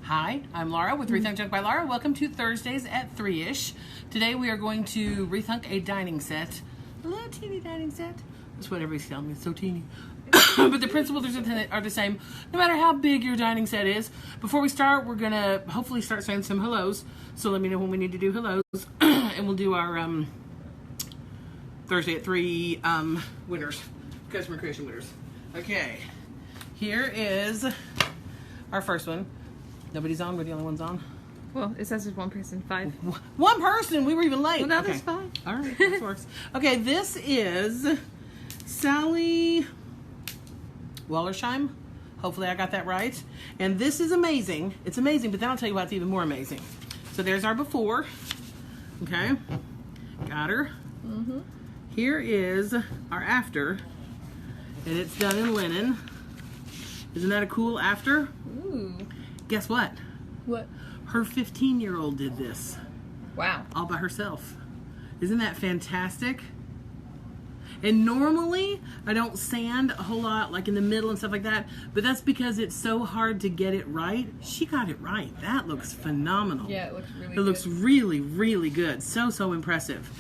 Hi, I'm Laura with Rethunk Junk by Laura. Welcome to Thursdays at 3-ish. Today we are going to rethunk a dining set. A little teeny dining set. That's what everybody's telling me, it's so teeny. But the principles are the same, no matter how big your dining set is. Before we start, we're going to hopefully start saying some hellos. So let me know when we need to do hellos. And we'll do our Thursday at 3 winners. Customer creation winners. Okay, here is our first one. Nobody's on, we're the only ones on. Well, it says there's one person, 5. One person, we were even late. Well, now okay. there's 5. All right, that works. Okay, this is Sally Wallersheim. Hopefully I got that right. And this is amazing. It's amazing, but then I'll tell you why it's even more amazing. So there's our before. Okay, got her. Mm-hmm. Here is our after, and it's done in linen. Isn't that a cool after? Ooh. Guess what? What? Her 15-year-old did this. Wow. All by herself. Isn't that fantastic? And normally, I don't sand a whole lot, like in the middle and stuff like that, but that's because it's so hard to get it right. She got it right. That looks phenomenal. Yeah, it looks really good. It looks really, really good. So, so impressive.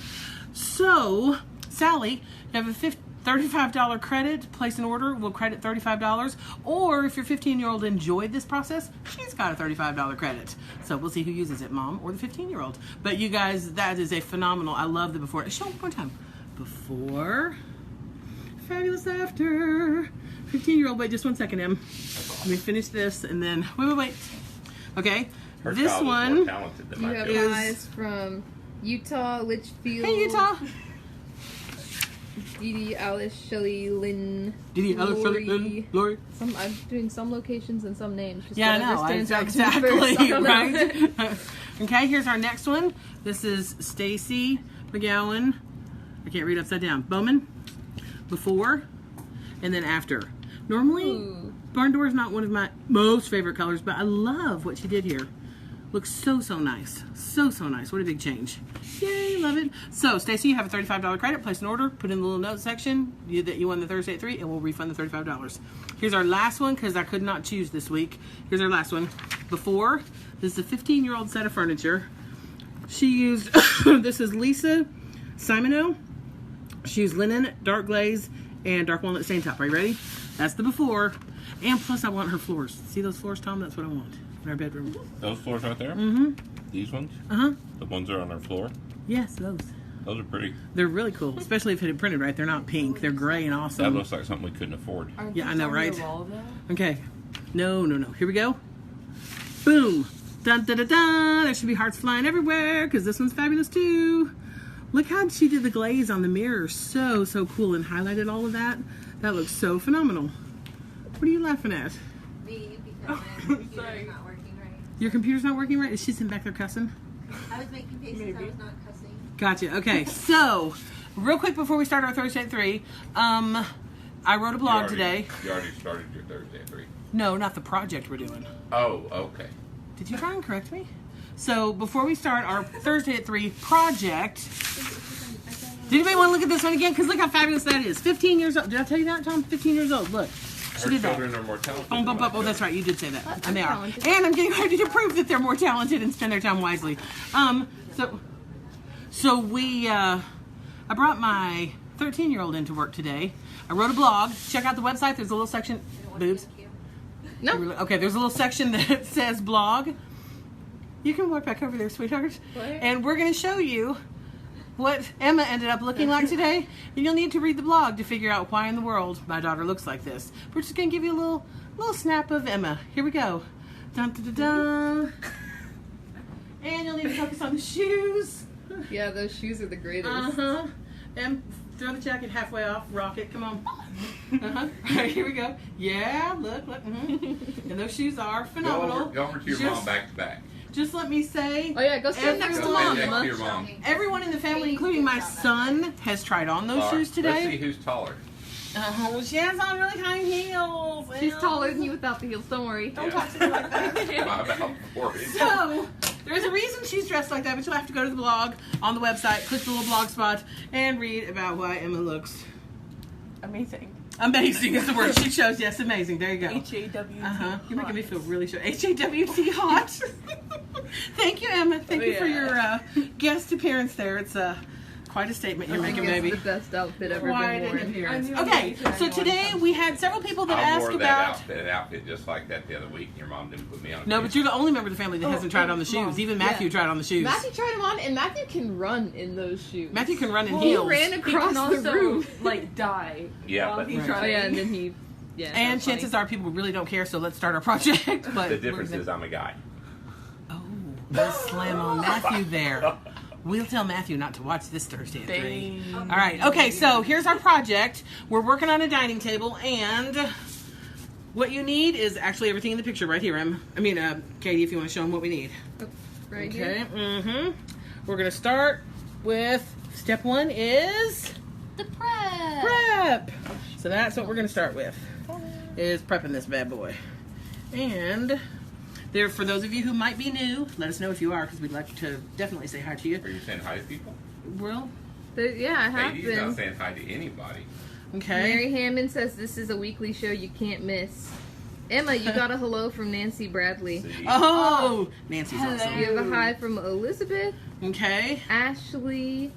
So, Sally, you have a $35 credit, place an order, we'll credit $35. Or if your 15-year-old enjoyed this process, she's got a $35 credit. So we'll see who uses it, mom or the 15-year-old. But you guys, that is a phenomenal, I love the before. Show them one more time. Before, fabulous after. 15-year-old, wait just 1 second, Em. Let me finish this and then, wait. Okay, Her this child is one more talented than You my have child. eyes from Utah, Litchfield. Hey, Utah. Dee Alice, Shelley, Lynn, Didi, Alice, Lori. Lynn, Lori. I'm doing some locations and some names. Just Yeah, I know. whatever stands out to me Exactly, first. I don't know. right? Okay, here's our next one. This is Stacy McGowan. I can't read upside down. Bowman. Before, and then after. Normally, Ooh. barn door is not one of my most favorite colors, but I love what she did here. Looks so, so nice. So, so nice. What a big change. Yay, love it. So, Stacy, you have a $35 credit. Place an order. Put in the little note section that you won the Thursday at 3, and we'll refund the $35. Here's our last one, because I could not choose this week. Here's our last one. Before, this is a 15-year-old set of furniture. She used, this is Lisa Simoneau. She used linen, dark glaze, and dark walnut stain top. Are you ready? That's the before. And plus, I want her floors. See those floors, Tom? That's what I want in our bedroom. Those floors right there? Mm-hmm. These ones? Uh-huh. The ones that are on our floor? Yes, those. Those are pretty. They're really cool, especially if it had printed right. They're not pink. They're gray and awesome. That looks like something we couldn't afford. Yeah, I know, right? Okay. No. Here we go. Boom. Dun, dun, dun, dun. There should be hearts flying everywhere because this one's fabulous too. Look how she did the glaze on the mirror. So, so cool, and highlighted all of that. That looks so phenomenal. What are you laughing at? Me, because my computer's not working right. Your computer's not working right? Is she sitting back there cussing? I was making faces, I was not cussing. Gotcha. Okay, so real quick before we start our Thursday at 3, I wrote a blog today. You already started your Thursday at 3. No, not the project we're doing. Oh, okay. Did you try and correct me? So before we start our Thursday at 3 project, did anybody want to look at this one again? Because look how fabulous that is. 15 years old. Did I tell you that, Tom? 15 years old. Look. She Her did that. children are more talented. than my Oh, that's children. right. You did say that. I'm And they are. talented. And I'm getting ready to prove that they're more talented and spend their time wisely. So we, I brought my 13-year-old into work today. I wrote a blog. Check out the website. There's a little section. Boobs. No. Okay, there's a little section that says blog. You can walk back over there, sweetheart. Where? And we're going to show you what Emma ended up looking like today. And you'll need to read the blog to figure out why in the world my daughter looks like this. We're just going to give you a little snap of Emma. Here we go. Dun, dun, dun, dun. And you'll need to focus on the shoes. Yeah, those shoes are the greatest. Uh-huh. And throw the jacket halfway off. Rock it. Come on. Uh-huh. All right, here we go. Yeah, look. Mm-hmm. And those shoes are phenomenal. Go over to your mom back to back. Just let me say, Oh yeah, go stand next to Go mom, stand next to Emma. your mom. everyone in the family, including my son, has tried on those shoes Let's see today. who's taller. Well, she has on really high heels. She's taller than you without the heels, don't worry. Don't talk to me like that. My about 40. So, there's a reason she's dressed like that, but you'll have to go to the blog on the website, click the little blog spot, and read about why Emma looks amazing. Amazing is the word she chose. Yes, amazing. There you go. HAWT. You're making me feel really sure. HAWT hot. Thank you, Emma. Thank you for your guest appearance there. It's quite a statement you're making, baby. It's the best outfit ever Quite been an worn. appearance. I knew Okay, you so today we had several people that I asked wore about. that outfit just like that the other week, and your mom didn't put me on. No, but you're the only member of the family that hasn't tried on the shoes. Mom. Even Matthew tried on the shoes. Matthew tried them on, and Matthew can run in those shoes. Matthew can run in Well, heels. He ran He across can also, the room. like, die. Yeah, while but- he's Right. Oh, running. yeah, and then he... Yeah, And that's funny. chances are people really don't care, so let's start our project. But The difference is I'm a guy. Oh, let's slam on Matthew there. We'll tell Matthew not to watch this Thursday at 3. All right. Okay, so here's our project. We're working on a dining table, and what you need is actually everything in the picture right here. Katie, if you want to show them what we need. Right Okay. here. Mm-hmm. We're going to start with step 1 is The prep. prep. So that's what we're going to start with, is prepping this bad boy. And there, for those of you who might be new, let us know if you are, because we'd like to definitely say hi to you. Are you saying hi to people? Well, Yeah, I have Katie's not been. saying hi to anybody. okay. Mary Hammond says this is a weekly show you can't miss. Emma, you got a hello from Nancy Bradley. See? Oh, Nancy's Hello. awesome. You have a hi from Elizabeth, Okay. Ashley.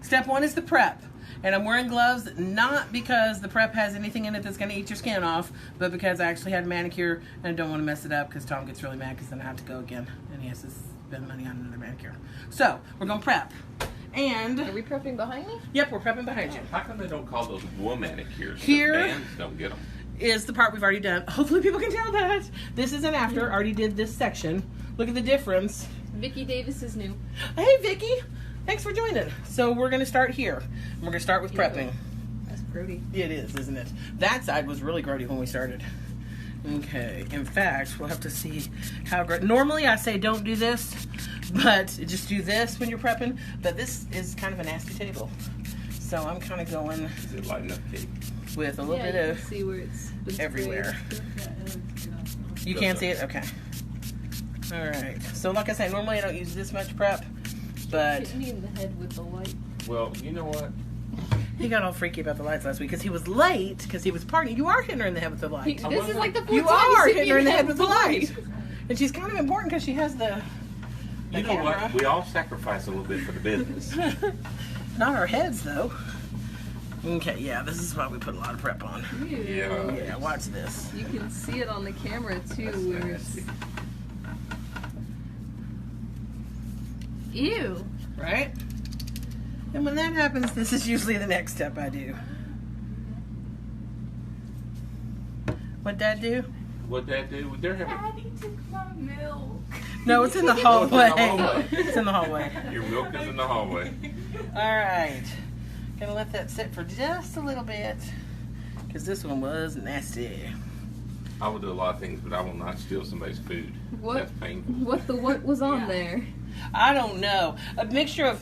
Step 1 is the prep. And I'm wearing gloves not because the prep has anything in it that's going to eat your skin off, but because I actually had a manicure and I don't want to mess it up because Tom gets really mad because then I have to go again and he has to spend money on another manicure. So, we're going to prep. And, Are we prepping behind me? yep, we're prepping behind you. How come they don't call those womanicures? Here- Mans don't get them. Is the part we've already done. Hopefully people can tell that. This is an after. Already did this section. Look at the difference. Vicky Davis is new. Hey, Vicky. Thanks for joining. So we're going to start here. And we're going to start with prepping. That's grody. It is, isn't it? That side was really grody when we started. Okay. In fact, we'll have to see how grody. Normally I say don't do this, but just do this when you're prepping. But this is kind of a nasty table. So I'm kind of going Is it light enough, Katie? with a little Yeah, bit you of can see where it's been everywhere. sprayed. You can't see it? Okay. All right. So like I said, normally I don't use this much prep, but Hit me in the head with the light. Well, you know what? he got all freaky about the lights last week because he was late because he was partying. You are hitting her in the head with the light. This is like the fourth You time are hit me hitting her in the head with the light. light. And she's kind of important because she has the You know camera. what? We all sacrifice a little bit for the business. Not our heads though. Okay, yeah, this is why we put a lot of prep on. Yeah. Yeah, watch this. You can see it on the camera too. Where it's... Ew. Right? And when that happens, this is usually the next step I do. What'd Dad do? What'd that do? They're having Daddy took my milk. No, it's in the Oh, it's in the hallway. hallway. It's in the hallway. your milk is in the hallway. All right. Gonna let that sit for just a little bit because this one was nasty. I will do a lot of things, but I will not steal somebody's food. What? That's painful. What was on Yeah. there? I don't know. A mixture of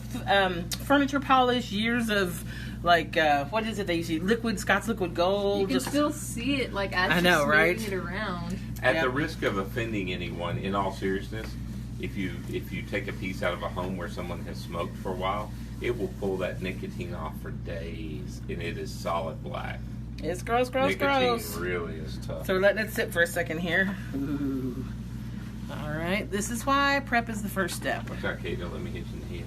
furniture polish, years of like what is it they use? Liquid Scott's Liquid You Gold. can still see it like as I you're know, swirling right? it around. At Yep. the risk of offending anyone, in all seriousness, if you take a piece out of a home where someone has smoked for a while, it will pull that nicotine off for days, and it is solid black. It's gross, gross, Nicotine gross. really is tough. So we're letting it sit for a second here. Ooh. All right. This is why prep is the first step. Watch out, Kate, don't let me hit you in the head.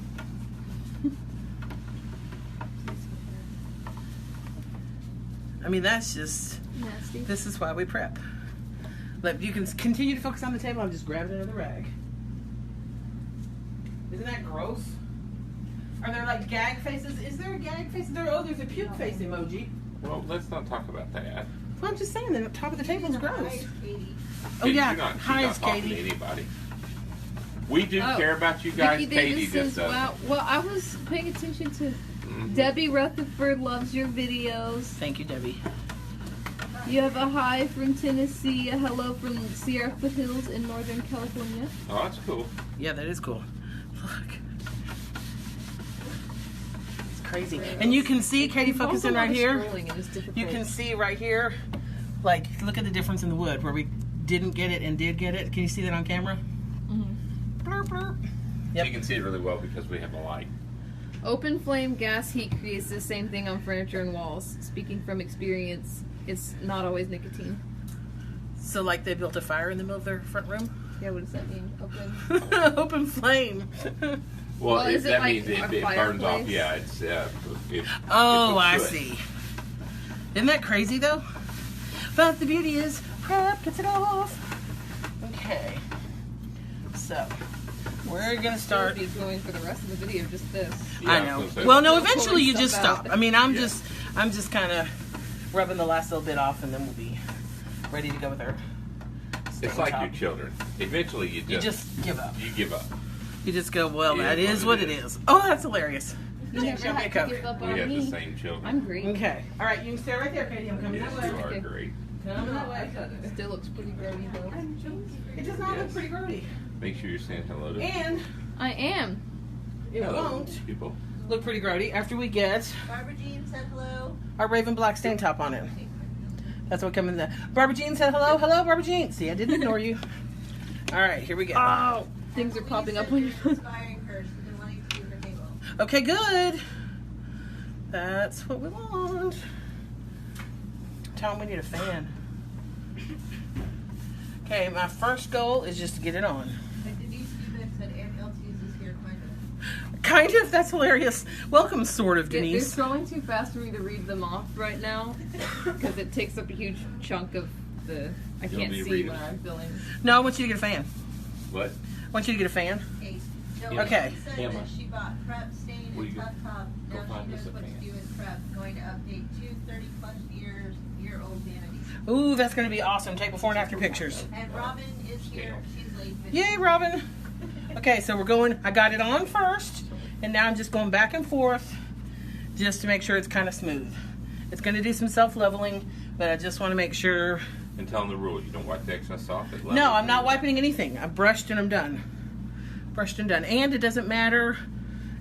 I mean, that's just. Nasty. This is why we prep. You can continue to focus on the table. I'm just grabbing another rag. Isn't that gross? Are there like gag faces? Is there a gag face? There's a puke face emoji. Well, let's not talk about that. Well, I'm just saying the top of the table is gross. Hi, Katie. Oh yeah, She's not hi, talking to Katie. anybody. We do Oh, care about you guys. Vicky Katie Davis just says, doesn't. wow. Well, I was paying attention to Mhm. Debbie Rutherford loves your videos. Thank you, Debbie. You have a hi from Tennessee, a hello from Sierra Foothills in Northern California. Oh, that's cool. Yeah, that is cool. Look. It's crazy. And you can see Katie focus in right here. You can see right here, like, look at the difference in the wood where we didn't get it and did get it. Can you see that on camera? Mm-hmm. Blurp, blurp. Yep. You can see it really well because we have a light. Open flame gas heat creates the same thing on furniture and walls. Speaking from experience, it's not always nicotine. So, like, they built a fire in the middle of their front room? Yeah, what does that mean? Open. Open flame. Well, is it that like means it a burns off. fireplace? Yeah, it's. Oh, I see. Isn't that crazy, though? But the beauty is, prep gets it off. Okay. So, we're going to start. He's going for the rest of the video, just this. I know. say Well, no, Don't pull eventually you stuff just out. stop. I mean, I'm Yeah. just kind of rubbing the last little bit off, and then we'll be ready to go with our. It's like your children. Eventually, you You just give up. you give up. You just go, well, It that is is what what it it is. is. Oh, that's hilarious. You never Show me a had Coke. to give up We on have the me. same children. I'm great. Okay. All right, you can stay right there, Katie. I'm coming Yes, that you way. are Okay. great. Coming that way. Still looks pretty grody though. It does not look Yes. pretty grody. Make sure you're saying hello to And I am. it hello, won't people. look pretty grody after we get Barbara Jean said hello. our Raven Black stain top on it. That's what comes in the. Barbara Jean said hello. Hello, Barbara Jean. See, I didn't ignore you. All right, here we go. Oh, things are popping up on your phone. Inspiring her. She's been wanting to do her table. Okay, good. That's what we want. Tell them we need a fan. Okay, my first goal is just to get it on. And Denise Dubeck said Aunt Eltie's is here, kind of. Kind of. That's hilarious. Welcome, sort of, They're Denise. scrolling too fast for me to read them off right now because it takes up a huge chunk of the. I You want can't me to see read when them? I'm filling. No, I want you to get a fan. What? I want you to get a fan. Hey, no, Yeah. Okay. She said Emma. that she bought prep, stain, Will and you tough top. go Now find she us knows a what to fan? do with prep. Going to update two 30-plus year old vanities. Ooh, that's going to be awesome. Take before and after pictures. And Robin is here. She's late. but- Yay, Robin. Okay, so we're going, I got it on first, and now I'm just going back and forth just to make sure it's kind of smooth. It's going to do some self-leveling, but I just want to make sure. And tell them the rule. You don't wipe the excess off. It No, levels I'm not when wiping anything. I've brushed and I'm done. Brushed and done. And it doesn't matter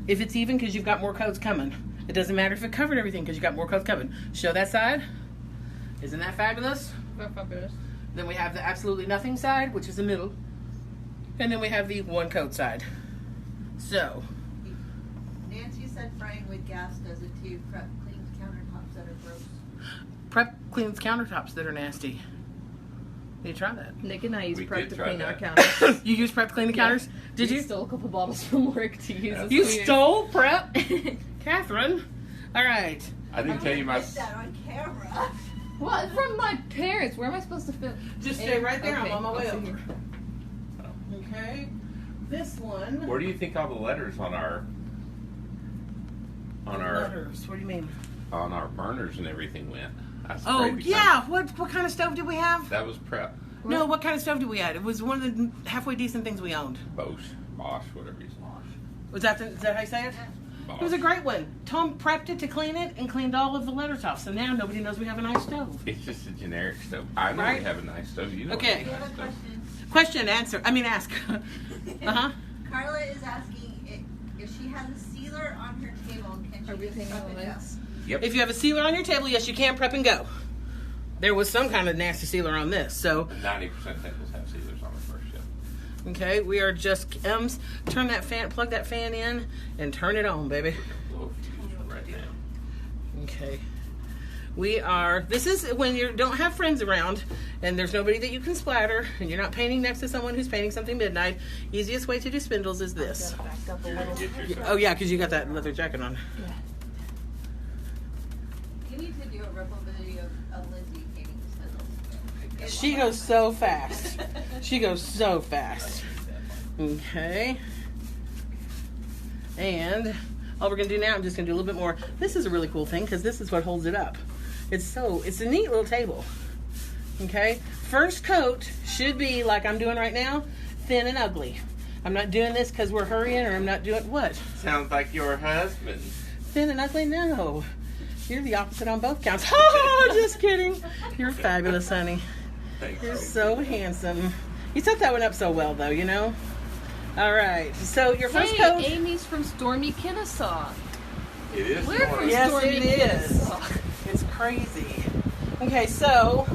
if it's even because you've got more coats coming. It doesn't matter if it covered everything because you've got more coats coming. Show that side. Isn't that fabulous? Then we have the absolutely nothing side, which is the middle. And then we have the one coat side. So, Nancy said frying with gas does it too. Prep cleans countertops that are gross. prep cleans countertops that are nasty. Need to try that. Nick and I use We prep did to try clean our that. counters. You use prep to clean the counters? Did We you? stole a couple bottles from work to use as You cleaners. stole prep? Catherine? All right. I didn't tell you my. Get that on camera. What? From my parents. Where am I supposed to film? Just stay right there. Okay, I'm on my way I'll sit over. here. Okay. This one. Where do you think all the letters on our Letters. What do you mean? burners and everything went? That's Oh, crazy. yeah. What kind of stove did we have? That was prep. No, what kind of stove did we have? It was one of the halfway decent things we owned. Bosch, whatever you say. Was that is that how you say it? It was a great one. Tom prepped it to clean it and cleaned all of the letters off. So now nobody knows we have a nice stove. It's just a generic stove. I know Right? we have a nice stove. You know Okay. we We have a have a nice stove. question. Question, answer. Ask. Uh-huh. Carla is asking if she has a sealer on her table, can she Are we just paying prep all it up? this? Yep. If you have a sealer on your table, yes, you can prep and go. There was some kind of nasty sealer on this. So, 90% tables have sealers on the first shift. okay, we are just turn that fan, plug that fan in, and turn it on, baby. Low fuse right now. Okay. We are, this is when you don't have friends around and there's nobody that you can splatter and you're not painting next to someone who's painting something midnight. Easiest way to do spindles is this. Backed up a little. Get yourself. Oh yeah, because you got that leather jacket on. You need to do a ripple video of Lindsay painting spindles. She goes so fast. She goes so fast. Okay. And all we're going to do now, I'm just going to do a little bit more. This is a really cool thing because this is what holds it up. It's a neat little table. Okay. First coat should be like I'm doing right now, thin and ugly. I'm not doing this because we're hurrying or I'm not doing what? Sounds like your husband. Thin and ugly? No. You're the opposite on both counts. Oh, just kidding. You're fabulous, honey. Thanks. You're so handsome. You set that one up so well, though, you know? All right. So your first Hey, coat. Amy's from Stormy, Kennesaw. It is. We're from Yes, Stormy, it is. Kennesaw. It's crazy. Okay, so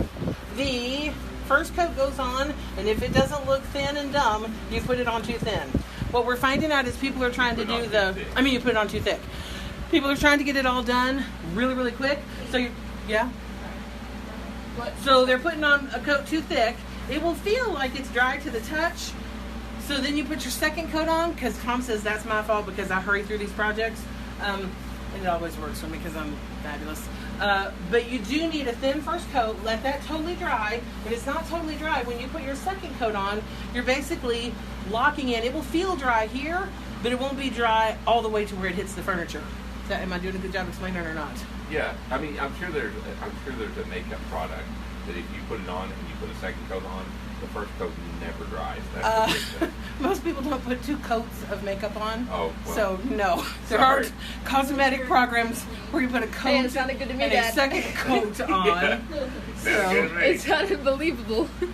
the first coat goes on, and if it doesn't look thin and dumb, you put it on too thin. what we're finding out is people are trying to Put it do on the. too thick. I mean, you put it on too thick. People are trying to get it all done really, really quick. So yeah. So they're putting on a coat too thick. It will feel like it's dry to the touch. So then you put your second coat on, because Tom says that's my fault because I hurry through these projects. And it always works for me because I'm fabulous. But you do need a thin first coat. Let that totally dry. When it's not totally dry, when you put your second coat on, you're basically locking in. It will feel dry here, but it won't be dry all the way to where it hits the furniture. Am I doing a good job explaining it or not? Yeah, I mean, I'm sure there's a makeup product that if you put it on and you put a second coat on, the first coat never dries. That's the big thing. Most people don't put 2 coats of makeup on. Oh, well, so no, there sorry. aren't cosmetic programs where you put a coat Hey, it sounded good to me, and Dad. a second coat on. Yeah. So Good to me. It sounded believable. that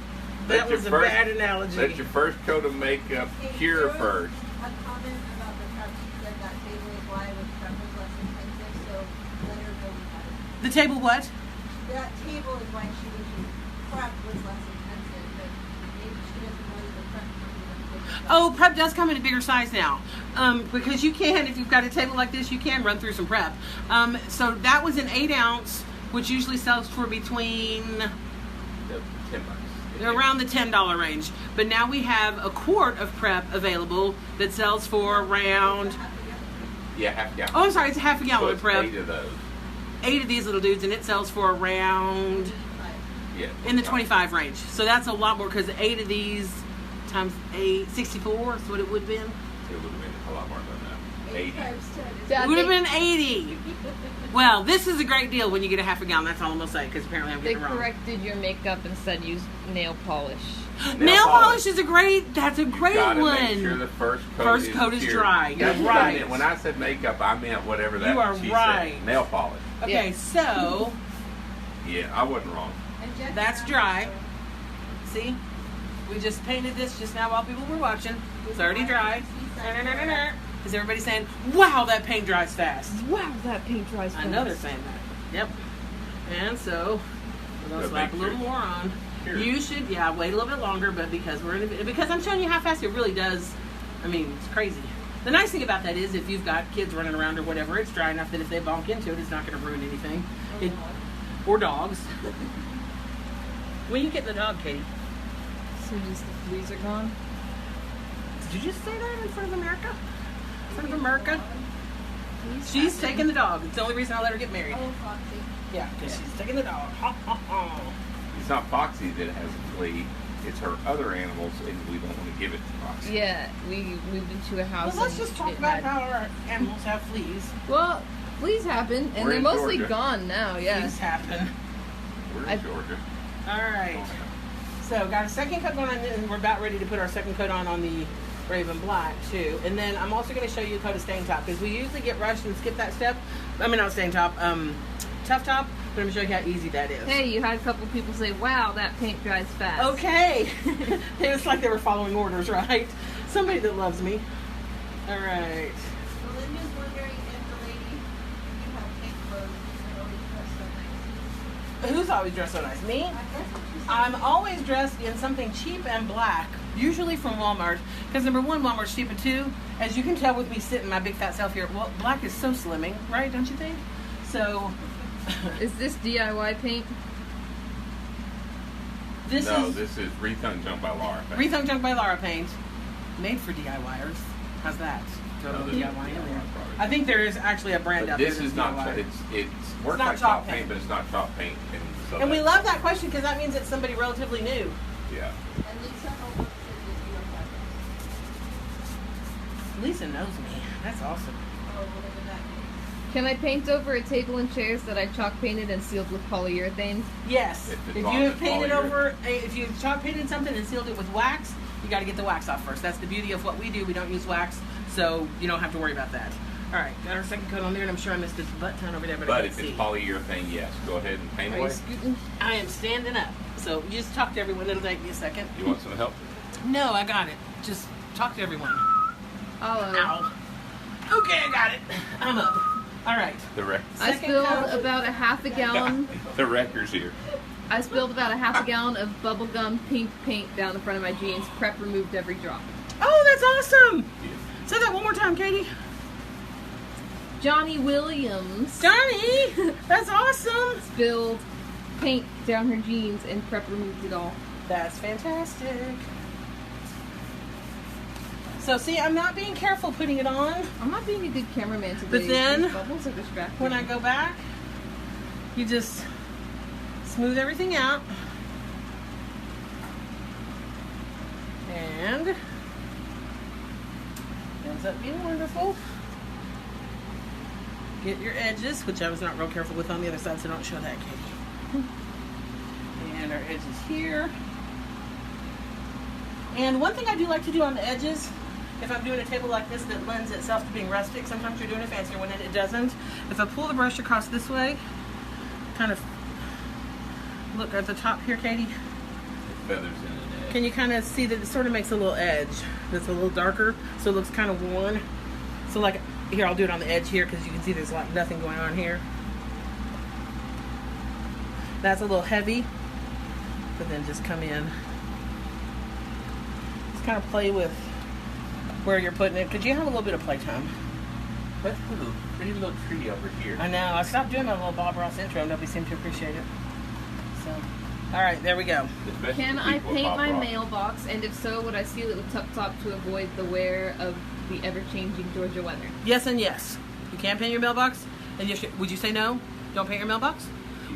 Let your was a first- bad analogy. Let your first coat of makeup cure first. A comment about the prep. She said that table is why with prep is less intensive, so let her go with that. The table what? That table is why she was prep was less intensive, but maybe she doesn't know that the prep is Oh, prep does come in a bigger size now. Because you can, if you've got a table like this, you can run through some prep. So that was an 8 ounce, which usually sells for between The $10. around the $10 range. But now we have a quart of prep available that sells for around, Yeah, half a gallon. oh, I'm sorry, it's a half a So gallon of it's prep. 8 of those. 8 of these little dudes, and it sells for around Yeah. in the 25 range. So that's a lot more because 8 of these times 8, 64 is what it would have been. It would have been a lot more than that. 80. It would have been 80. Well, this is a great deal when you get a half a gallon. That's all I'm going to say because apparently I'm They getting it wrong. corrected your makeup and said use nail polish. Nail polish is that's a great Gotta one. make sure the first coat is pure. dry. You're That's what I right. meant. When I said makeup, I meant whatever that You are she right. said. Nail polish. Okay, Yeah. so Yeah, I wasn't wrong. that's dry. See? We just painted this just now while people were watching. It's already dry. Is everybody saying, wow, that paint dries fast? Wow, that paint dries fast. I know they're saying that. Yep. And so we're gonna Gotta slap a make little sure. more on. Sure. You should, wait a little bit longer, but because because I'm showing you how fast it really does. I mean, it's crazy. The nice thing about that is if you've got kids running around or whatever, it's dry enough that if they bonk into it, it's not going to ruin anything. Or dogs. When you get the dog, Katie? As soon as the fleas are gone. Did you just say that in front of America? In front of America? She's taking the dog. It's the only reason I let her get married. Oh, Foxy. Yeah, because she's taking the dog. Ha, ha, ha. It's not Foxy that has a flea. It's her other animals, and we don't want to give it to Foxy. Yeah, we moved into a house. Well, let's and just talk it about had- how our animals have fleas. Well, fleas happen, and We're they're in mostly Georgia. gone now. Yeah. Fleas happen. We're I- in Georgia. All right. So got a second coat going on, and we're about ready to put our second coat on the Raven Black too. And then I'm also going to show you a coat of stain top because we usually get rushed and skip that step. I mean, not stain top, tough top. But I'm going to show you how easy that is. Hey, you had a couple people say, "Wow, that paint dries fast." Okay. It was like they were following orders, right? Somebody that loves me. All right. Melinda's wondering if the lady you have pink clothes and always dressed so nice. Who's always dressed so nice? Me? I guess what she said. I'm always dressed in something cheap and black, usually from Walmart. Because number one, Walmart's cheap, and two, as you can tell with me sitting my big fat self here, well, black is so slimming, right? Don't you think? So, Is this DIY paint? this No, is this is Rethunk Junk by Laura. Rethunk Junk by Lara paint, made for DIYers. How's that? Throw a No, little this DIY in is there. product. I think there is actually a brand But out there this that's is not. DIY. It's works not like chalk chalk paint. paint, but it's not chalk paint. And so And we that's- love that question because that means it's somebody relatively new. Yeah. And Lisa Hope said that you don't have it. Lisa knows me. That's awesome. Oh, well, look at that. Can I paint over a table and chairs that I chalk painted and sealed with polyurethane? Yes. If it's If on you have the painted polyurethane. over, if you've chalk painted something and sealed it with wax, you got to get the wax off first. That's the beauty of what we do. We don't use wax, so you don't have to worry about that. All right, got our second coat on there, and I'm sure I missed a butt ton over there, but I But can't if see. it's polyurethane, yes, go ahead and paint Are you away. scooting? I am standing up, so you just talk to everyone. It'll take me a second. You want some help? No, I got it. Just talk to everyone. Hello. Ow. Okay, I got it. I'm up. All right. The wreck. I Second spilled coat. about a half a gallon. The wrecker's here. I spilled about a half a gallon of bubblegum pink paint down the front of my jeans. Prep removed every drop. Oh, that's That's awesome. Say that one more time, Katie. Johnny Williams Johnny, that's awesome. spilled paint down her jeans and Prep removed it all. That's fantastic. So see, I'm not being careful putting it on. I'm not being a good cameraman today. But then, These bubbles are distracting. When I go back, you just smooth everything out. And ends up being wonderful. Get your edges, which I was not real careful with on the other side, so don't show that, Katie. And our edges here. And one thing I do like to do on the edges, if I'm doing a table like this that lends itself to being rustic, sometimes you're doing a fancier one and it doesn't. If I pull the brush across this way, kind of look at the top here, Katie. Feathers in it. Can you kind of see that it sort of makes a little edge that's a little darker, so it looks kind of worn. So like here, I'll do it on the edge here because you can see there's like nothing going on here. That's a little heavy, but then just come in. Just kind of play with where you're putting it because you have a little bit of playtime. Let's put a pretty little tree over here. I know. I stopped doing my little Bob Ross intro. Nobody seemed to appreciate it. So, all right, there we go. Especially Can for I people with paint Bob my Ross. mailbox? And if so, would I seal it with Tuck Top to avoid the wear of the ever-changing Georgia weather? Yes and yes. You can paint your mailbox. And you should, would you say no? Don't paint your mailbox?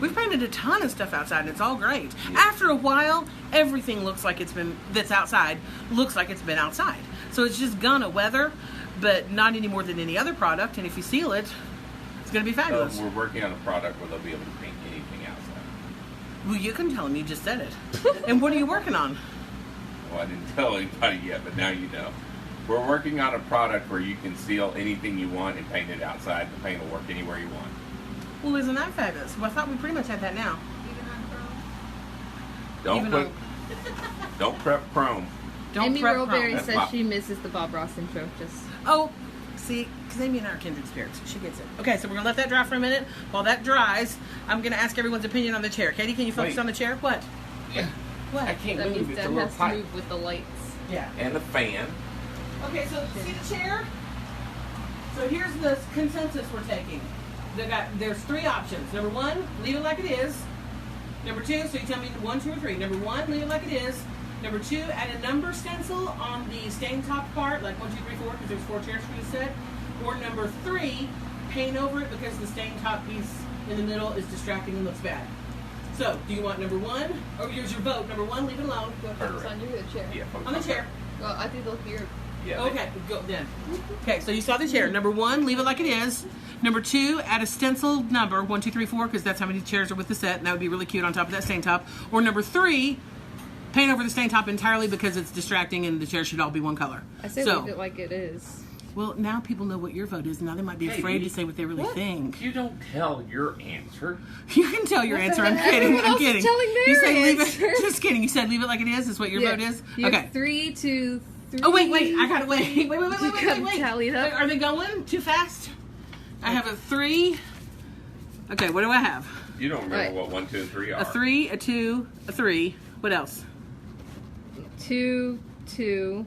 We've painted a ton of stuff outside, and it's all great. Yeah. After a while, everything looks like it's been that's outside looks like it's been outside. So it's just gonna weather, but not any more than any other product. And if you seal it, it's gonna be fabulous. We're working on a product where they'll be able to paint anything outside. Well, you can tell them. You just said it. And what are you working on? Well, I didn't tell anybody yet, but now you know. We're working on a product where you can seal anything you want and paint it outside. The paint will work anywhere you want. Well, isn't that fabulous? Well, I thought we pretty much had that now. Even on Chrome. Don't Even put, don't prep chrome. Don't Amy prep Roberry chrome. That's says Bob. she misses the Bob Ross intro. Just Oh, see, because Amy and I are kindred spirits. She gets it. Okay, so we're going to let that dry for a minute. While that dries, I'm going to ask everyone's opinion on the chair. Katie, can you focus Wait. on the chair? What? Yeah. What? I can't that move. means It's a Dad little has to tight. move with the lights. Yeah. And the fan. Okay, so see the chair? So here's the consensus we're taking. There's three options. Number one, leave it like it is. Number two, so you tell me 1, 2, or 3. Number one, leave it like it is. Number two, add a number stencil on the stain top part, like 1, 2, 3, 4, because there's 4 chairs for you to set. Or number 3, paint over it because the stain top piece in the middle is distracting and looks bad. So, do you want number 1? Or here's your vote. Number 1, leave it alone. Go focus on your chair. Yeah. On the chair. Well, I think they'll hear. Yeah. Okay, go then. Okay, so you saw the chair. Number 1, leave it like it is. Number 2, add a stencil number 1, 2, 3, 4, because that's how many chairs are with the set, and that would be really cute on top of that stain top. Or number 3, paint over the stain top entirely because it's distracting and the chairs should all be one color. I say so, leave it like it is. well, now people know what your vote is, and now they might be Hey, afraid to say what they really What? think. You don't tell your answer. You can tell your answer. I'm heck? kidding. Everyone I'm else is kidding. telling their You said leave answer. it. Just kidding. You said leave it like it is. Is what your vote is? You Okay. have 3, 2, 3. Oh wait. I gotta wait. Wait. You gotta tally it up. Are they going too fast? I have a 3. Okay. What do I have? You don't remember Right. what 1, 2, and 3 are. A 3, a 2, a 3. What else? 2, 2,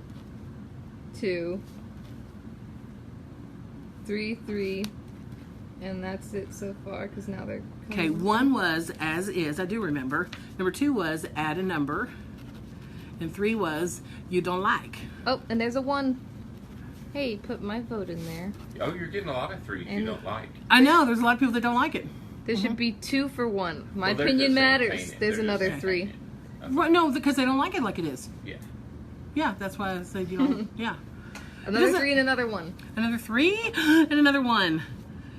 2, 3, 3, and that's it so far. Because now they're Okay. 1 was as is. I do remember. Number 2 was add a number, and 3 was you don't like. Oh, and there's a 1. Hey, put my vote in there. Oh, you're getting a lot of 3s you And- don't like. I know. There's a lot of people that don't like it. There should be 2 for 1. My Well, they're opinion just saying matters. paint it. There's They're just another saying 3. paint it. That's Well, no, because they don't like it like it is. Yeah. Yeah, that's why I said you don't. Yeah. Another doesn't- 3 and another 1. Another 3 and another 1.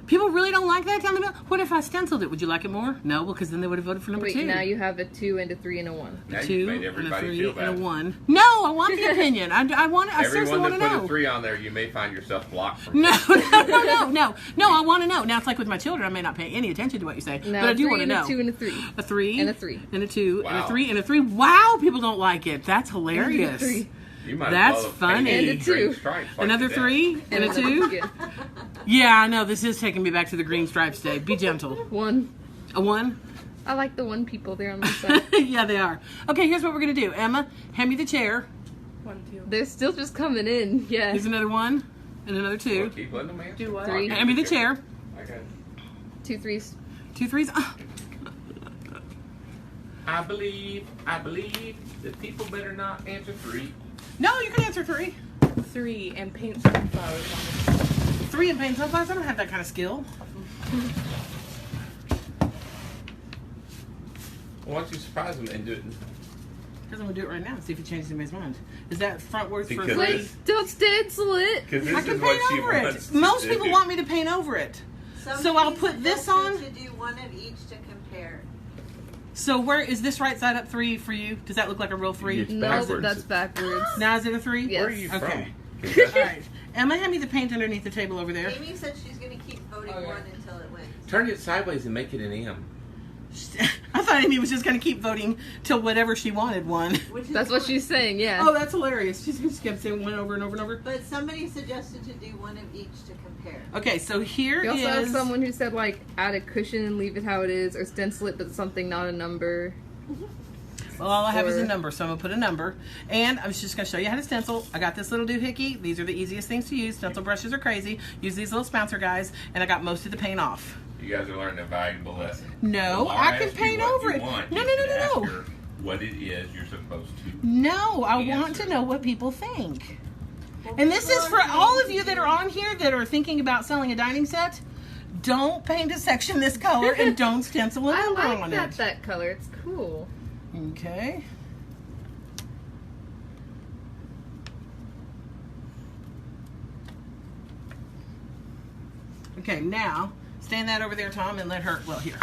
People really don't like that. Tell me about. What if I stenciled it? Would you like it more? No, because then they would have voted for number Wait, 2. now you have a 2 and a 3 and a 1. Now a you've 2 made and a everybody 3 feel and a bad. 1. No, I want the opinion. I want. I seriously Everyone want that to put know. a 3 on there, you may find yourself blocked from No. I want to know. Now it's like with my children. I may not pay any attention to what you say, Now but I do 3 want to and know. a 2 and a 3. A 3 And a 3. and a 2 and a Wow. 3 and a 3. Wow, people don't like it. That's hilarious. 3. You might That's as well have painted funny. the And a 2. green stripes like Another the 3 and a another 2. again. Yeah, I know. This is taking me back to the green stripes day. Be gentle. 1. A 1. I like the 1 people there on my side. Yeah, they are. Okay, here's what we're going to do. Emma, hand me the chair. 1, 2. They're still just coming in. Yeah. Here's another 1 and another 2. Well, keep letting them answer. Do what? 3. Hand me the chair. I got it. 2 3s. 2 3s. Ah. I believe that people better not answer 3. No, you can answer 3. 3 and paint sunflowers on 3 and paint sunflowers. I don't have that kind of skill. Why don't you surprise them and do it? Because I'm gonna do it right now. See if he changes anybody's mind. Is that front worth for Because 3? this- Don't stencil it. Because this I is can what paint she over wants. it. to Most do. people want me to paint over it. So I'll put this on. To do one of each to compare. So where is this right side up 3 for you? Does that look like a real 3? It's No, backwards. that's backwards. Now is it a 3? Yes. Where are you Okay. from? All right. Emma, hand me the paint underneath the table over there. Amy said she's going to keep voting Okay. 1 until it wins. Turn it sideways and make it an M. I thought Amy was just going to keep voting till whatever she wanted won. Which is That's what fine. she's saying, yeah. Oh, that's hilarious. She's just kept saying 1 over and over and over. But somebody suggested to do one of each to compare. Okay, so here You also have is. someone who said, like, add a cushion and leave it how it is, or stencil it but something, not a number. Well, all I have is a Or- number, so I'm going to put a number. And I was just going to show you how to stencil. I got this little doohickey. These are the easiest things to use. Stencil brushes are crazy. Use these little spouncer guys, and I got most of the paint off. You guys are learning a valuable lesson. No, Laura I can asked you paint what over you it. want. No, You no, no, should no, ask no. her what it is you're supposed to. No, I want Answer. to know what people think. And this is for all of you that are on here that are thinking about selling a dining set. Don't paint a section this color and don't stencil a I number like on that it. color. It's cool. Okay. Okay, now stand that over there, Tom, and let her. Well, here.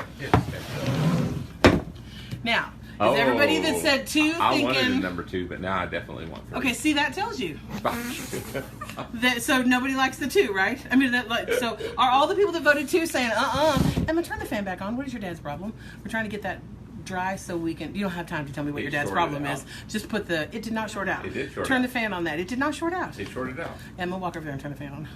Now, is everybody that said 2 I wanted a thinking? number 2, but now I definitely want 3. Okay, see that tells you. That, so nobody likes the 2, right? I mean, so are all the people that voted 2 saying, Emma, turn the fan back on. What is your dad's problem? We're trying to get that dry so we can. You don't have time to tell me what your dad's problem is. Just put the. It did not short out. It did short Turn out. the fan on that. It did not short out. They shorted out. Emma, walk over there and turn the fan on.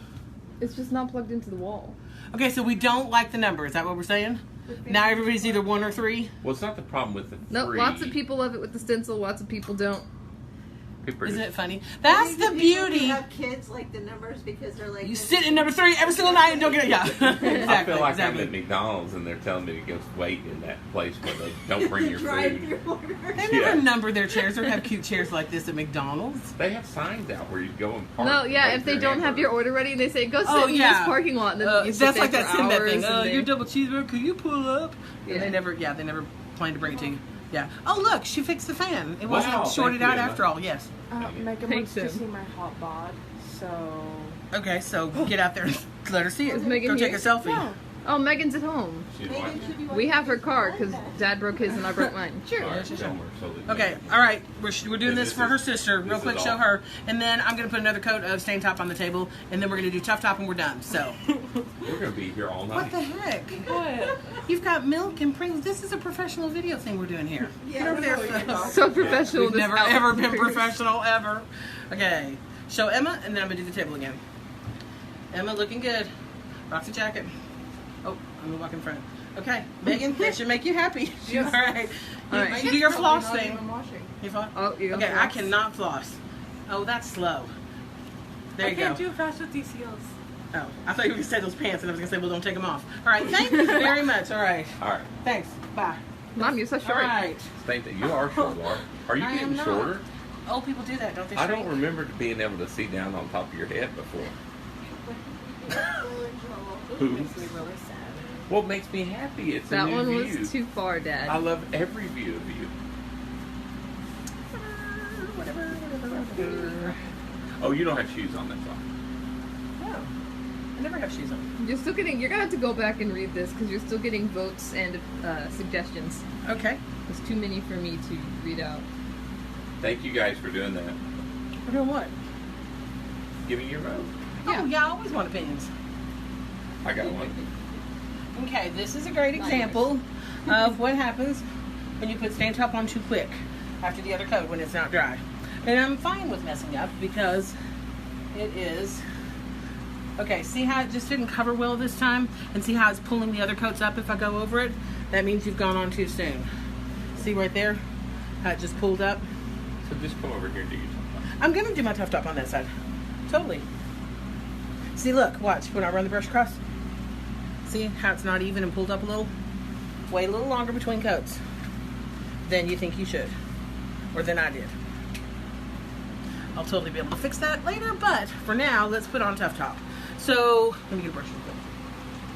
It's just not plugged into the wall. Okay, so we don't like the number. Is that what we're saying? Now everybody's either 1 or 3. Well, it's not the problem with the 3. No, lots of people love it with the stencil. Lots of people don't. People are Isn't just- it funny? That's Maybe the people who beauty. have kids like the numbers because they're like You sit in number 3 every single night and don't get it. Yeah, exactly. I feel like exactly. I'm at McDonald's and they're telling me to go wait in that place where they don't bring your food. drive-through order. They never Yeah. number their chairs or have cute chairs like this at McDonald's. They have signs out where you go and park. No, and yeah, wait if they for don't have your hamburger. order ready, they say, go sit Oh, in yeah. this parking lot. And then you sit That's there like that for Sinbad hours thing. and they- Your double cheeseburger, could you pull up? Yeah. And they never plan to bring it to you. Yeah. Oh, look, she fixed the fan. It Wow, wasn't shorted thank out you, after all. Yes. Megan Paint wants to them. see my hot bod, so... Okay, so get out there and let her see it. Is Megan Go take here? a selfie. No. Oh, Megan's at home. She's Maybe it watching. should be We have her car because Dad broke his and I broke mine. Sure. All right, sure. don't worry, so Okay, all right. We're doing this This for her is- sister. Real this quick, is show all. her. And then I'm going to put another coat of stain top on the table. And then we're going to do tough top and we're done. So, We're going to be here all what night. the heck? What? You've got milk and Pringles. This is a professional video thing we're doing here. Get over there. So professional. We've this never outfit. ever been professional ever. Okay, show Emma, and then I'm gonna do the table again. Emma, looking good. Roxy jacket. Oh, I'm gonna walk in front. Okay, Megan, that should make you happy. Yes. All right. All right. You do your floss Probably not thing. even washing. You floss? Oh, you Okay, I cannot floss. Oh, that's slow. There you I can't go. do fast with these heels. Oh, I thought you were gonna say those pants, and I was gonna say, well, don't take them off. All right, thank you very much. All right, All right. thanks. Bye. Mom, you're so All short. right. Thank you. You are short, Laura. Are you I am getting not. shorter? Old people do that, don't they? I don't shrink? remember being able to see down on top of your head before. Makes me really sad. What makes me happy? It's That a new one view. was too far, Dad. I love every view of you. Oh, you don't have shoes on, that's all. No, I never have shoes on. You're still getting. You're gonna have to go back and read this because you're still getting votes and suggestions. Okay. There's too many for me to read out. Thank you guys for doing that. We're doing what? Giving your vote. Oh, yeah, I always want opinions. I got one. Okay, this is a great example of what happens when you put stain top on too quick after the other coat when it's not dry. And I'm fine with messing up because it is... Okay, see how it just didn't cover well this time? And see how it's pulling the other coats up if I go over it? That means you've gone on too soon. See right there? How it just pulled up? So just come over here and do your top. I'm gonna do my tough top on that side. Totally. See, look, watch. When I run the brush across, see how it's not even and pulled up a little? Wait a little longer between coats than you think you should, or than I did. I'll totally be able to fix that later, but for now, let's put on tough top. So, let me get a brush real quick.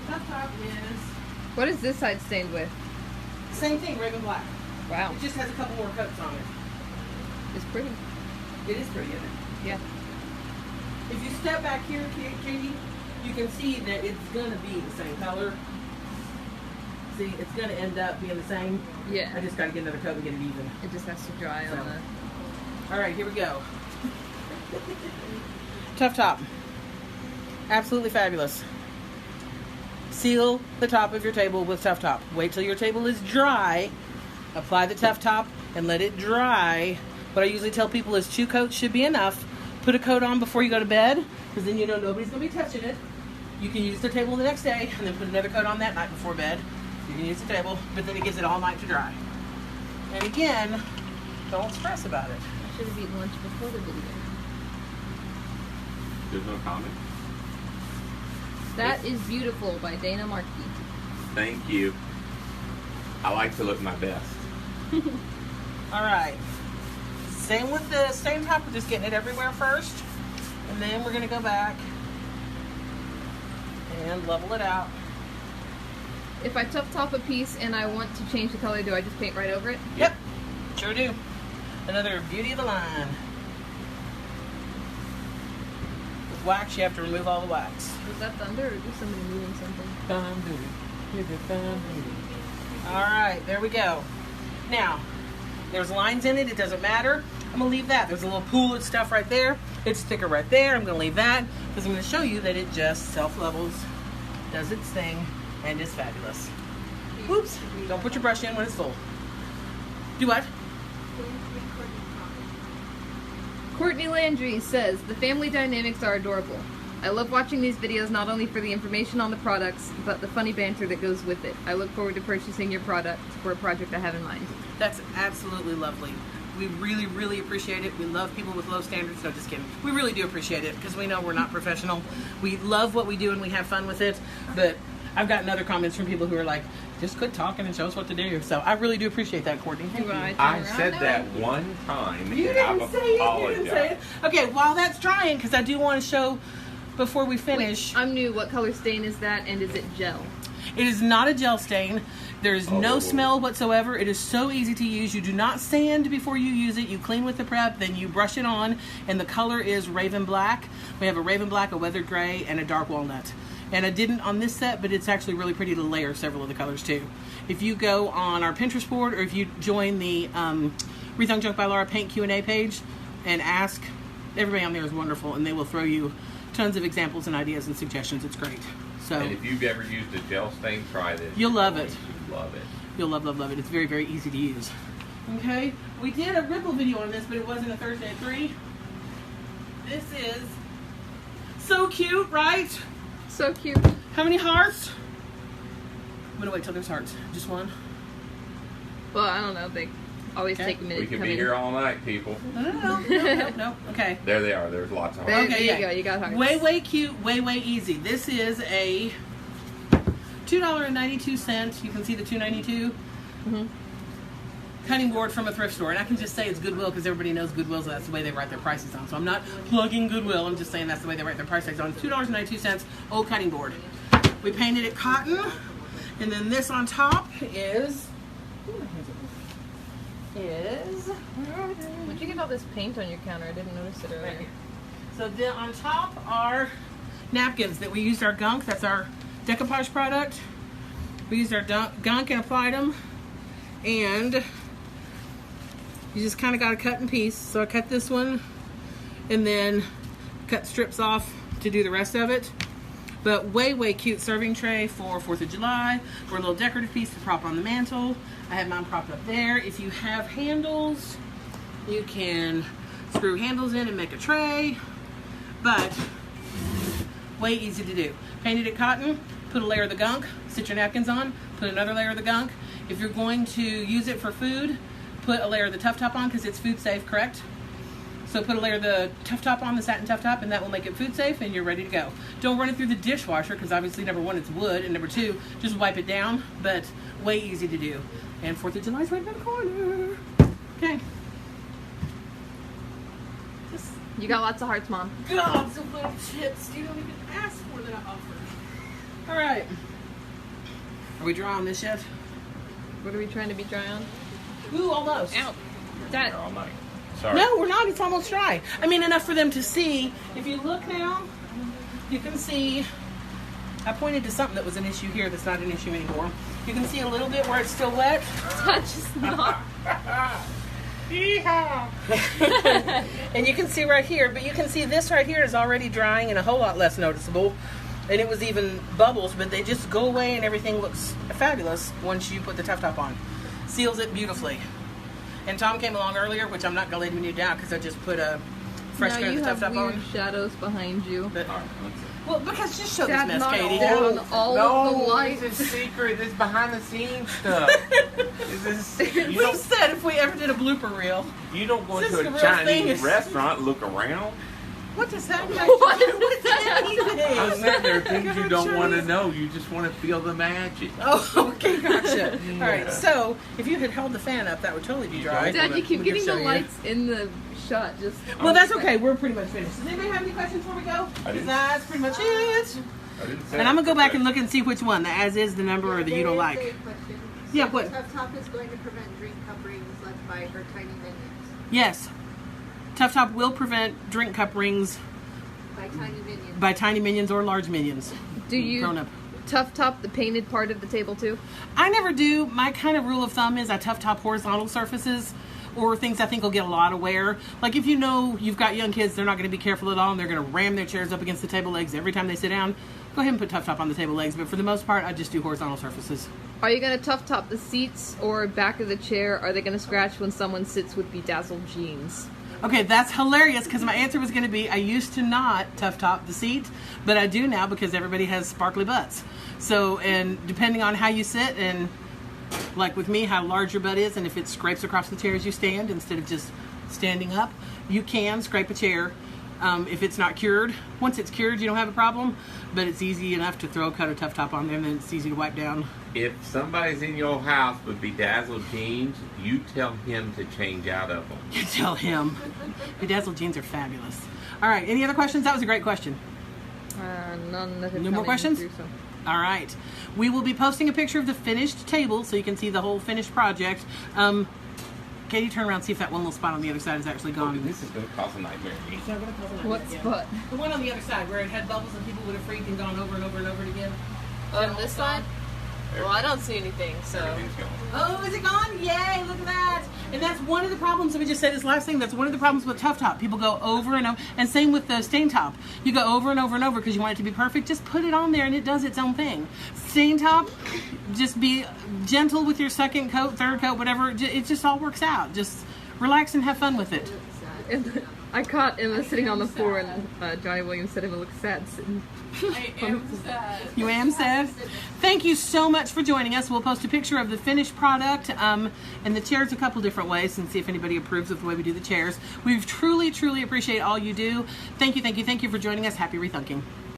Tough top is What is this side stained with? same thing, Raven Black. Wow, It just has a couple more coats on it. it's pretty. It is pretty, isn't it? Yeah. If you step back here, Katie, you can see that it's gonna be the same color. See, it's gonna end up being the same. Yeah. I just gotta get another coat and get it even. It just has to dry on So. the. All right, here we go. Tough top. Absolutely fabulous. Seal the top of your table with tough top. Wait till your table is dry. Apply the tough top and let it dry. What I usually tell people is 2 coats should be enough. Put a coat on before you go to bed, because then you know nobody's going to be touching it. You can use the table the next day and then put another coat on that night before bed. You can use the table, but then it gives it all night to dry. And again, don't stress about it. I should have eaten lunch before the video. There's no comment. That is Beautiful by Dana Markey. Thank you. I like to look my best. All right. Same with the stain top. We're just getting it everywhere first. And then we're going to go back and level it out. If I tough top a piece and I want to change the color, do I just paint right over it? Yep. Sure do. Another beauty of the line. With wax, you have to remove all the wax. Was that thunder or just somebody moving something? All right, there we go. Now, there's lines in it. It doesn't matter. I'm going to leave that. There's a little pool of stuff right there. It's thicker right there. I'm going to leave that because I'm going to show you that it just self-levels, does its thing, and is fabulous. Oops. Don't put your brush in when it's full. Do what? Courtney Landry says, the family dynamics are adorable. I love watching these videos not only for the information on the products, but the funny banter that goes with it. I look forward to purchasing your product for a project I have in mind. That's absolutely lovely. We really, really appreciate it. We love people with low standards. No, just kidding. We really do appreciate it because we know we're not professional. We love what we do and we have fun with it. But I've gotten other comments from people who are like, just quit talking and show us what to do. So I really do appreciate that, Courtney. Thank you. I said that one time, You and I've didn't say it. You didn't say it. Okay, while that's drying, because I do want to show before we finish. I'm new. What color stain is that, and is it gel? It is not a gel stain. There's no smell whatsoever. It is so easy to use. You do not sand before you use it. You clean with the prep, then you brush it on, and the color is Raven Black. We have a Raven Black, a Weathered Gray, and a Dark Walnut. And I didn't on this set, but it's actually really pretty to layer several of the colors too. If you go on our Pinterest board, or if you join the Rethunk Junk by Laura Paint Q&A page and ask, everybody on there is wonderful, and they will throw you tons of examples and ideas and suggestions. It's great. So, And if you've ever used a gel stain, try this. You'll love it. You'll love it. You'll love, love, love it. It's very, very easy to use. Okay, we did a ripple video on this, but it wasn't a Thursday at 3. This is so cute, right? So cute. How many hearts? I'm gonna wait till there's hearts. Just one? Well, I don't know. They always Okay. take a minute We to can come be in. here all night, people. No. Okay. There they are. There's lots of There, hearts. there Okay, you go. You got hearts. Way, way cute, way, way easy. This is a $2.92. You can see the $2.92 cutting board from a thrift store. And I can just say it's Goodwill because everybody knows Goodwill, so that's the way they write their prices on. So I'm not plugging Goodwill. I'm just saying that's the way they write their price tags on. $2.92, old cutting board. We painted it cotton. And then this on top is... Where'd you get all this paint on your counter? I didn't notice it Right earlier. here. So then on top are napkins that we used our gunk. That's our decoupage product. We used our gunk and applied them. And you just kind of got to cut in piece. So I cut this one and then cut strips off to do the rest of it. But way, way cute serving tray for 4th of July. For a little decorative piece to prop on the mantle. I have mine propped up there. If you have handles, you can screw handles in and make a tray. But way easy to do. Painted it cotton, put a layer of the gunk, sit your napkins on, put another layer of the gunk. If you're going to use it for food, put a layer of the tough top on because it's food safe, correct? So put a layer of the Tough Top on, the satin Tough Top, and that will make it food safe, and you're ready to go. Don't run it through the dishwasher, because obviously, number one, it's wood, and number two, just wipe it down, but way easy to do. And 4th of July is right around the corner. Okay. You got lots of hearts, Mom. Gobs of little chips you don't even ask for that I offered. All right. Are we dry on this yet? What are we trying to be dry on? Ooh, almost. Ow. That. All night. Sorry. No, we're not. It's almost dry. I mean, enough for them to see. If you look now, you can see. I pointed to something that was an issue here that's not an issue anymore. You can see a little bit where it's still wet. That just not. And you can see right here, but you can see this right here is already drying and a whole lot less noticeable. And it was even bubbles, but they just go away and everything looks fabulous once you put the Tough Top on. Seals it beautifully. And Tom came along earlier, which I'm not going to let him do now because I just put a fresh Now coat of you the Tough have Top weird on. shadows behind you. But, All right, let's see. well, because just show this That mess, knocked Katie. down all of the lights. This is secret. This is behind the scenes stuff. This is, you, We don't, said if we ever did a blooper reel. you don't go This into is a the real thing. Chinese restaurant and look around. What does that mean? What is What does that I'm mean? saying there are things you God, don't want to Chinese. know. You just want to feel the magic. Oh, okay, gotcha. All right, Yeah. so if you had held the fan up, that would totally be dry. Dad, you keep Let me getting show the you. lights in the shot. Just. Well, that's okay. We're pretty much finished. Does anybody have any questions before we go? I 'Cause didn't- that's pretty much it. I didn't say And I'm going to go it. back and look and see which one, the as is, the number, or the you don't like. Yeah, what? Tough Top is going to prevent drink cup rings left by her tiny minions. Yes. Tough Top will prevent drink cup rings By tiny minions. by tiny minions or large minions. Do you Grown up. Tough Top the painted part of the table too? I never do. My kind of rule of thumb is I Tough Top horizontal surfaces or things I think will get a lot of wear. Like if you know you've got young kids, they're not going to be careful at all and they're going to ram their chairs up against the table legs every time they sit down, go ahead and put Tough Top on the table legs. But for the most part, I just do horizontal surfaces. Are you gonna Tough Top the seats or back of the chair? Are they gonna scratch when someone sits with bedazzled jeans? Okay, that's hilarious because my answer was going to be I used to not Tough Top the seat, but I do now because everybody has sparkly butts. So, and depending on how you sit and like with me, how large your butt is, and if it scrapes across the chair as you stand instead of just standing up, you can scrape a chair if it's not cured. Once it's cured, you don't have a problem, but it's easy enough to throw a cut of Tough Top on there and then it's easy to wipe down. If somebody's in your house with bedazzled jeans, you tell him to change out of them. You tell him. Bedazzled jeans are fabulous. All right, any other questions? That was a great question. None that have No come more in questions? through, so. All right. We will be posting a picture of the finished table so you can see the whole finished project. Katie, turn around and see if that one little spot on the other side is actually gone. This is going to cause a nightmare. What spot? The one on the other side where it had bubbles and people would have freaked and gone over and over and over it again. On this side? Well, I don't see anything, so. Everything's going. Oh, is it gone? Yay, look at that. And that's one of the problems, let me just say this last thing, that's one of the problems with Tough Top. People go over and over, and same with the Stain Top. You go over and over and over because you want it to be perfect. Just put it on there and it does its own thing. Stain Top, just be gentle with your second coat, third coat, whatever. It just all works out. Just relax and have fun with it. And I caught Emma sitting on the floor, and Johnny Williams said Emma looked sad sitting. You am sad. Thank you so much for joining us. We'll post a picture of the finished product and the chairs a couple different ways and see if anybody approves of the way we do the chairs. We truly, truly appreciate all you do. Thank you, thank you, thank you for joining us. Happy Rethunking.